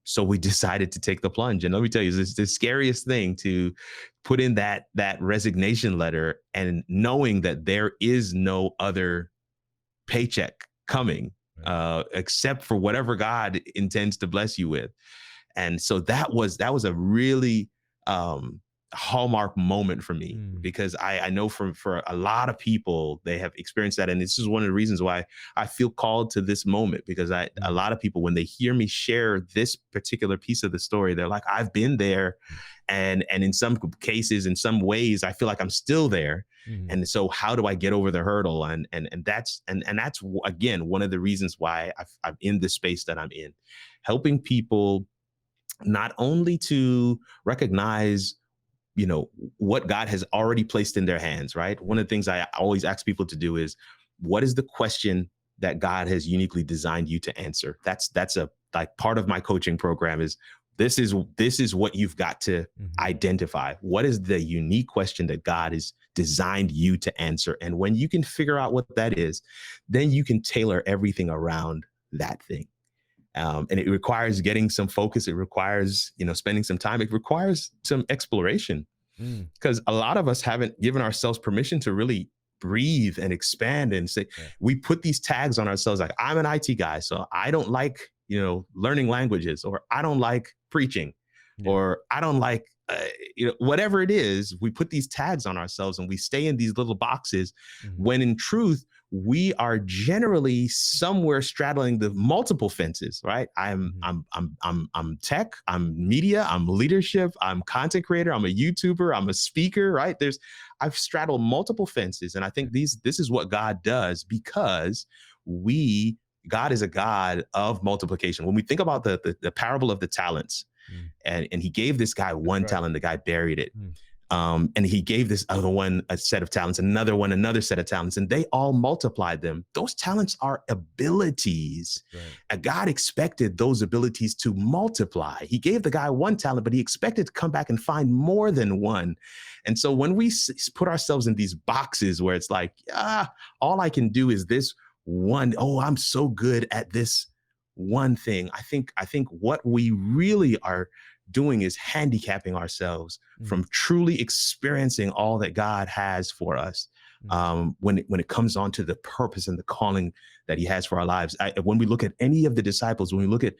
so we decided to take the plunge. And let me tell you, it's the scariest thing to put in that resignation letter and knowing that there is no other paycheck coming, except for whatever God intends to bless you with. And so that was a really hallmark moment for me, because I know for a lot of people, they have experienced that. And this is one of the reasons why I feel called to this moment, because a lot of people, when they hear me share this particular piece of the story, they're like, I've been there. And in some cases, in some ways, I feel like I'm still there. And so how do I get over the hurdle? And that's again, one of the reasons why I'm in the space that I'm in, helping people not only to recognize what God has already placed in their hands, right? One of the things I always ask people to do is, what is the question that God has uniquely designed you to answer? That's a part of my coaching program is, this is what you've got to identify. What is the unique question that God has designed you to answer? And when you can figure out what that is, then you can tailor everything around that thing. And it requires getting some focus. It requires, spending some time. It requires some exploration, because a lot of us haven't given ourselves permission to really breathe and expand and say, we put these tags on ourselves. Like, I'm an IT guy, so I don't like, learning languages, or I don't like preaching, Yeah. or I don't like, whatever it is. We put these tags on ourselves and we stay in these little boxes, when in truth, we are generally somewhere straddling the multiple fences, right? I'm tech, I'm media, I'm leadership, I'm content creator, I'm a YouTuber, I'm a speaker, right? I've straddled multiple fences. And I think this is what God does, because God is a God of multiplication. When we think about the parable of the talents, and he gave this guy one talent, the guy buried it. And he gave this other one a set of talents, another one, another set of talents, and they all multiplied them. Those talents are abilities. And God expected those abilities to multiply. He gave the guy one talent, but he expected to come back and find more than one. And so when we put ourselves in these boxes where it's like, all I can do is this one. Oh, I'm so good at this one thing. I think what we really are doing is handicapping ourselves from truly experiencing all that God has for us, when it comes on to the purpose and the calling that he has for our lives. When we look at any of the disciples, when we look at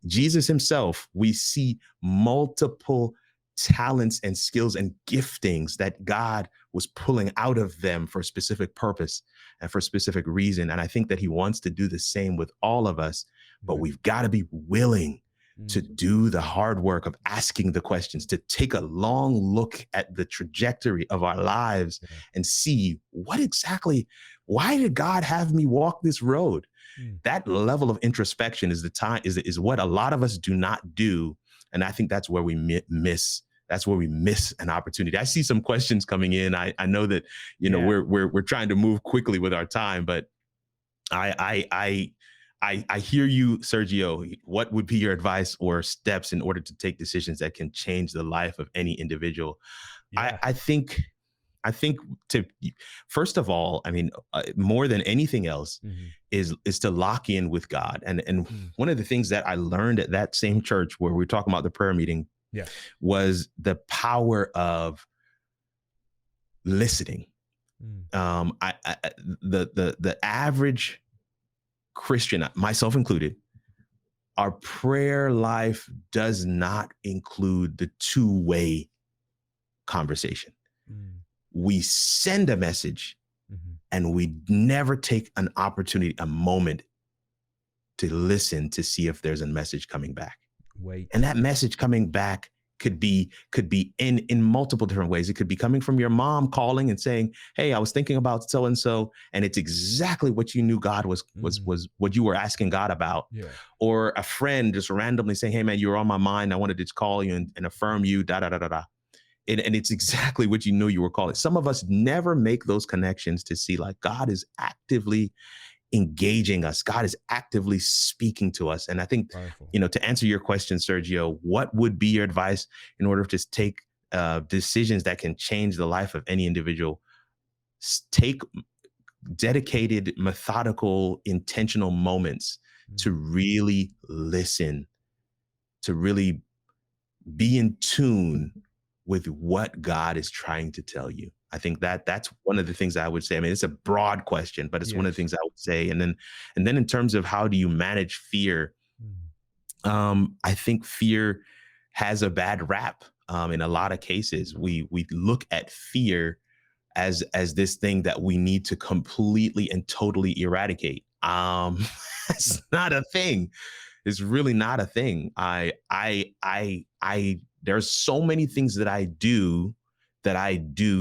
Jesus himself, we see multiple talents and skills and giftings that God was pulling out of them for a specific purpose and for a specific reason. And I think that he wants to do the same with all of us, but we've got to be willing to do the hard work of asking the questions, to take a long look at the trajectory of our lives and see why did God have me walk this road? That level of introspection is what a lot of us do not do. And I think that's where we miss an opportunity. I see some questions coming in. I know that, we're trying to move quickly with our time, but I hear you, Sergio. What would be your advice or steps in order to take decisions that can change the life of any individual? I think first of all, more than anything else, is to lock in with God. And one of the things that I learned at that same church where we were talking about the prayer meeting was the power of listening. The average Christian, myself included, our prayer life does not include the two-way conversation. We send a message and we never take an opportunity, a moment to listen to see if there's a message coming back. And that message coming back could be in multiple different ways. It could be coming from your mom calling and saying, "Hey, I was thinking about so and so," and it's exactly what you knew God was what you were asking God about. Or a friend just randomly saying, "Hey, man, you were on my mind. I wanted to call you and affirm you." And it's exactly what you knew you were calling. Some of us never make those connections to see like God is actively engaging us. God is actively speaking to us. And I think, to answer your question, Sergio, what would be your advice in order to take decisions that can change the life of any individual? Take dedicated, methodical, intentional moments to really listen, to really be in tune with what God is trying to tell you. I think that's one of the things I would say. It's a broad question, but it's one of the things I would say. And then in terms of how do you manage fear? I think fear has a bad rap. In a lot of cases, we look at fear as this thing that we need to completely and totally eradicate. It's not a thing. It's really not a thing. There's so many things that I do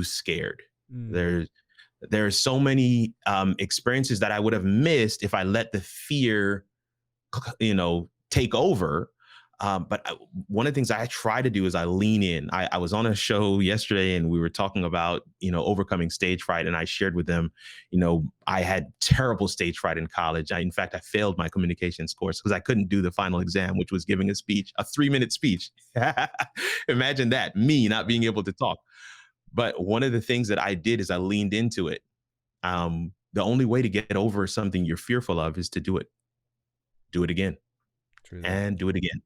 scared. There's so many experiences that I would have missed if I let the fear, take over. But one of the things I try to do is I lean in. I was on a show yesterday and we were talking about, overcoming stage fright. And I shared with them, I had terrible stage fright in college. In fact, I failed my communications course because I couldn't do the final exam, which was giving a 3-minute speech. Imagine that, me not being able to talk. But one of the things that I did is I leaned into it. The only way to get over something you're fearful of is to do it. Do it again. And do it again.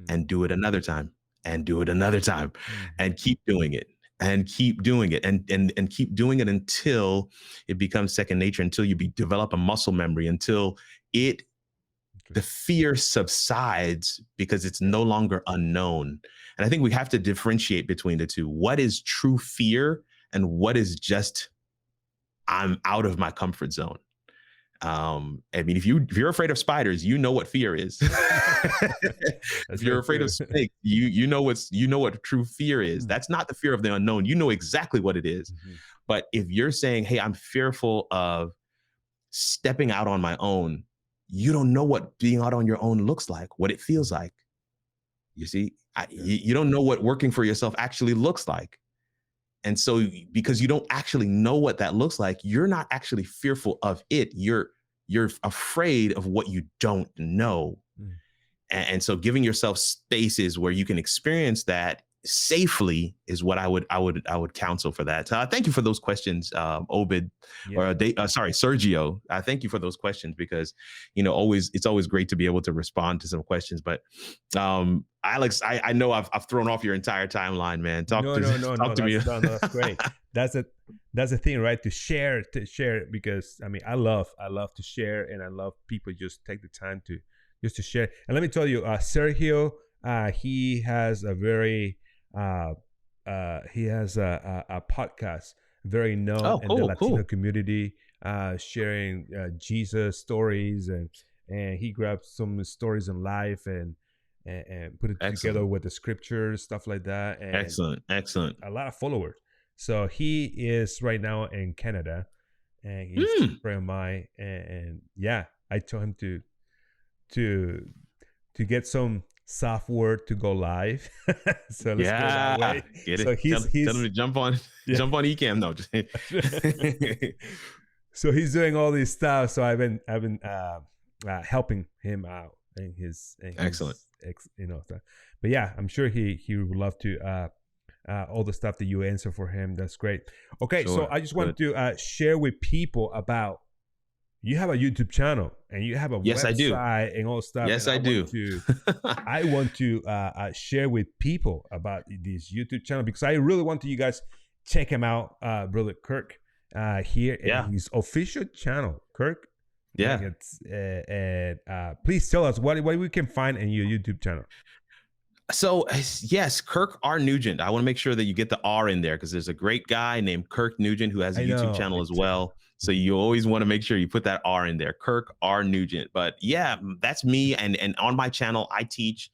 And do it another time. And do it another time. And keep doing it. And keep doing it. And keep doing it until it becomes second nature, until you develop a muscle memory, until it the fear subsides because it's no longer unknown. And I think we have to differentiate between the two. What is true fear and what is just I'm out of my comfort zone? I mean, if you're afraid of spiders, you know what fear is. If you're afraid of snakes, you know what true fear is. That's not the fear of the unknown. You know exactly what it is. But if you're saying, hey, I'm fearful of stepping out on my own, you don't know what being out on your own looks like, what it feels like. You see, you don't know what working for yourself actually looks like. And so because you don't actually know what that looks like, you're not actually fearful of it. You're afraid of what you don't know. And so giving yourself spaces where you can experience that safely is what I would counsel for that. Thank you for those questions, Obed, Sergio. Thank you for those questions because, it's always great to be able to respond to some questions. But Alex, I know I've thrown off your entire timeline, man. Talk to me. No, that's great. That's the thing, right? To share because I love to share, and I love people just take the time to share. And let me tell you, Sergio, he has a very he has a podcast very known in the Latino community, sharing Jesus stories, and he grabs some stories in life and put it together with the scriptures, stuff like that. And excellent. A lot of followers. So he is right now in Canada, and he's a friend of mine. And yeah, I told him to get some software to go live. So let's go that way. Get so it. Tell him to jump on Ecamm. No, just so he's doing all this stuff. So I've been helping him out in his excellent stuff. But yeah, I'm sure he would love to all the stuff that you answer for him. That's great. Okay, sure. So I just wanted to share with people about you have a YouTube channel and you have a website I do. And all stuff. Yes, I do. I want to share with people about this YouTube channel because I really want you guys check him out, Brother Kirk, here in his official channel, Kirk. Yeah. Please tell us what we can find in your YouTube channel. So yes, Kirk R. Nugent. I want to make sure that you get the R in there because there's a great guy named Kirk Nugent who has a YouTube channel as well. So you always want to make sure you put that R in there, Kirk R. Nugent. But yeah, that's me. And on my channel, I teach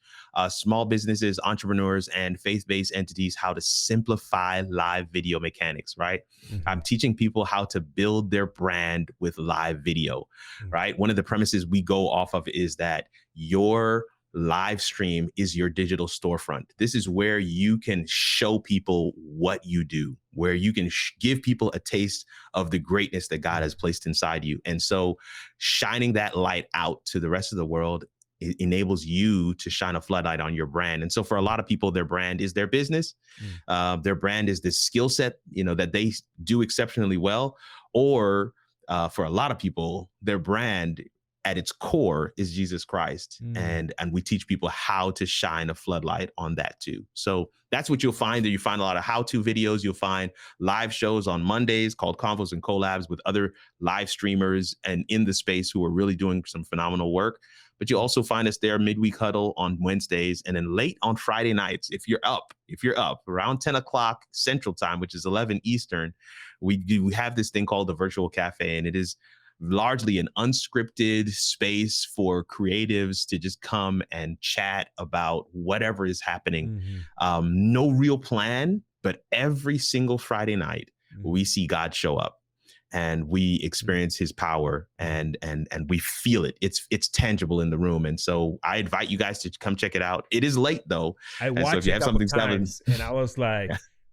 small businesses, entrepreneurs, and faith-based entities how to simplify live video mechanics, right? I'm teaching people how to build their brand with live video, right? One of the premises we go off of is that your live stream is your digital storefront. This is where you can show people what you do, where you can give people a taste of the greatness that God has placed inside you. And so shining that light out to the rest of the world enables you to shine a floodlight on your brand. And so for a lot of people, their brand is their business. Their brand is this skill set, that they do exceptionally well. Or for a lot of people, their brand at its core is Jesus Christ. And we teach people how to shine a floodlight on that too. So that's what you'll find there. You find a lot of how-to videos. You'll find live shows on Mondays called Convos and Collabs with other live streamers and in the space who are really doing some phenomenal work. But you also find us there midweek huddle on Wednesdays and then late on Friday nights. If you're up around 10 o'clock Central Time, which is 11 Eastern, we have this thing called the Virtual Cafe, and it is largely an unscripted space for creatives to just come and chat about whatever is happening. No real plan, but every single Friday night, we see God show up and we experience his power and we feel it. It's tangible in the room. And so I invite you guys to come check it out. It is late though. I watched it a couple times and I was like,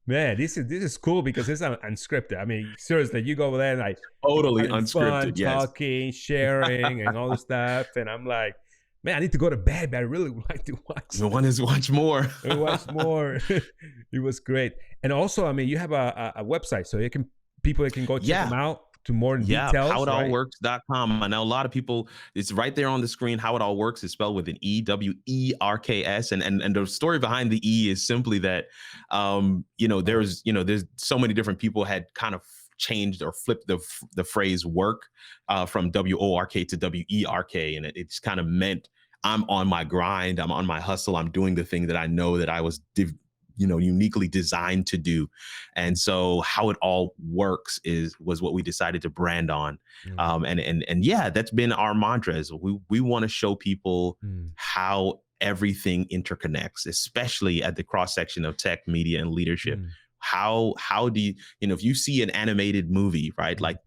man, this is cool because it's unscripted. I mean, seriously, you go over there and like totally unscripted, talking, sharing, and all this stuff. And I'm like, man, I need to go to bed, but I really would like to watch. I want to watch more. Watch more. It was great. And also, I mean, you have a website, so people can go check them out to more details. howitallworks.com. I know a lot of people, it's right there on the screen. How It All Works is spelled with an E, W-E-R-K-S. And the story behind the E is simply that, there's so many different people had kind of changed or flipped the phrase work from WORK to WERK, and it just kind of meant I'm on my grind, I'm on my hustle, I'm doing the thing that I know that I was uniquely designed to do. And so how it all works was what we decided to brand on. And yeah, that's been our mantra. Is we want to show people how everything interconnects, especially at the cross section of tech, media, and leadership. How do you, if you see an animated movie, right, like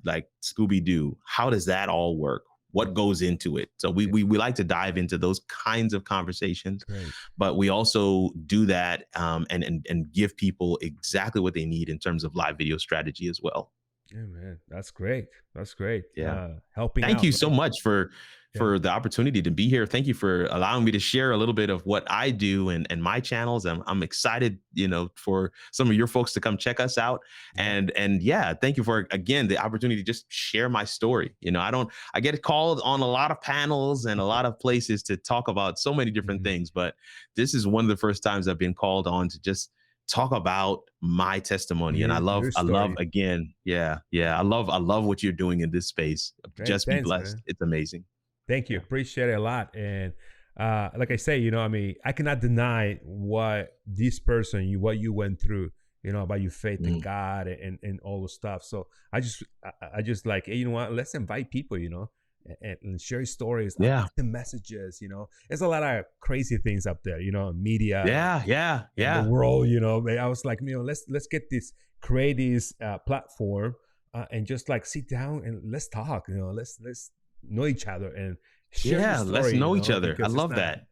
Scooby-Doo, how does that all work? What goes into it? So we like to dive into those kinds of conversations, but we also do that and give people exactly what they need in terms of live video strategy as well. Yeah, man, that's great. That's great. Yeah, helping. Thank out, you right? so much for the opportunity to be here. Thank you for allowing me to share a little bit of what I do and my channels. I'm excited, for some of your folks to come check us out. And yeah, thank you for, again, the opportunity to just share my story. I get called on a lot of panels and a lot of places to talk about so many different things, but this is one of the first times I've been called on to just talk about my testimony. And I love again. Yeah. I love what you're doing in this space. Just be blessed. Man. It's amazing. Thank you. Appreciate it a lot. And like I say, I cannot deny what this person, what you went through, about your faith in God and all the stuff. So I just like, hey, you know what? Let's invite people, and share stories, the messages, there's a lot of crazy things up there, media, the world, I was like, let's get this, create this platform and just like sit down and let's talk, let's know each other and share the story, let's know each other. I love that.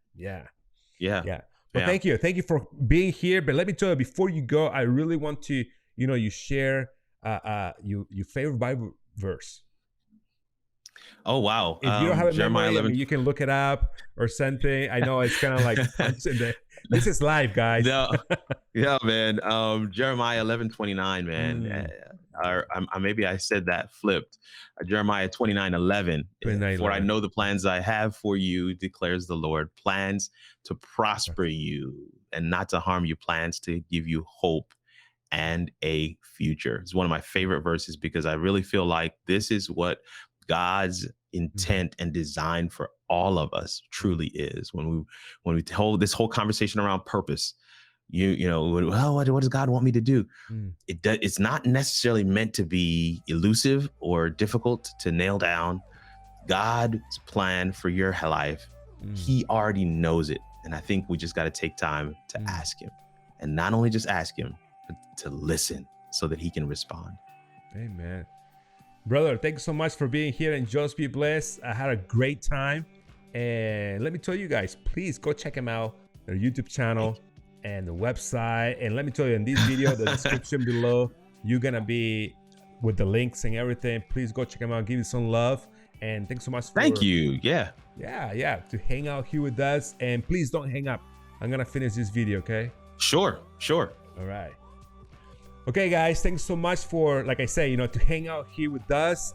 But thank you for being here. But let me tell you, before you go, I really want to you share your favorite Bible verse. Oh wow. If you don't have it, Jeremiah 11, you can look it up or something. I know it's kind of like this is live, guys. Yeah, man. Jeremiah 11:29, man. Maybe I said that flipped. Jeremiah 29:11. For I know the plans I have for you, declares the Lord, plans to prosper you and not to harm you, plans to give you hope and a future. It's one of my favorite verses because I really feel like this is what God's intent and design for all of us truly is. When we hold this whole conversation around purpose, what does God want me to do? It's not necessarily meant to be elusive or difficult to nail down. God's plan for your life, he already knows it. And I think we just got to take time to ask him, and not only just ask him, but to listen so that he can respond. Amen. Brother, thank you so much for being here, and just be blessed. I had a great time. And let me tell you guys, please go check him out, their YouTube channel and the website. And let me tell you, in this video, the description below, you're going to be with the links and everything. Please go check him out, give you some love. And thanks so much for... Thank you. Yeah, to hang out here with us. And please don't hang up. I'm going to finish this video, okay? Sure. All right. Okay, guys, thanks so much for, like I say, to hang out here with us.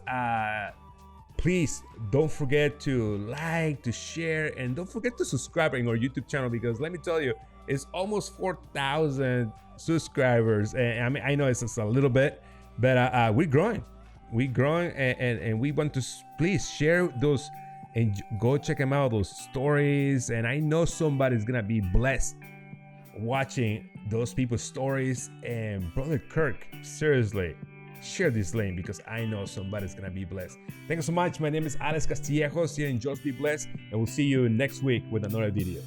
Please don't forget to like, to share, and don't forget to subscribe on our YouTube channel, because let me tell you, it's almost 4,000 subscribers. And I know it's just a little bit, but we're growing. And we want to please share those and go check them out, those stories. And I know somebody's going to be blessed watching those people's stories. And Brother Kirk, seriously, share this link, because I know somebody's gonna be blessed. Thank you so much. My name is Alex Castillejos here in Just Be Blessed, and we'll see you next week with another video.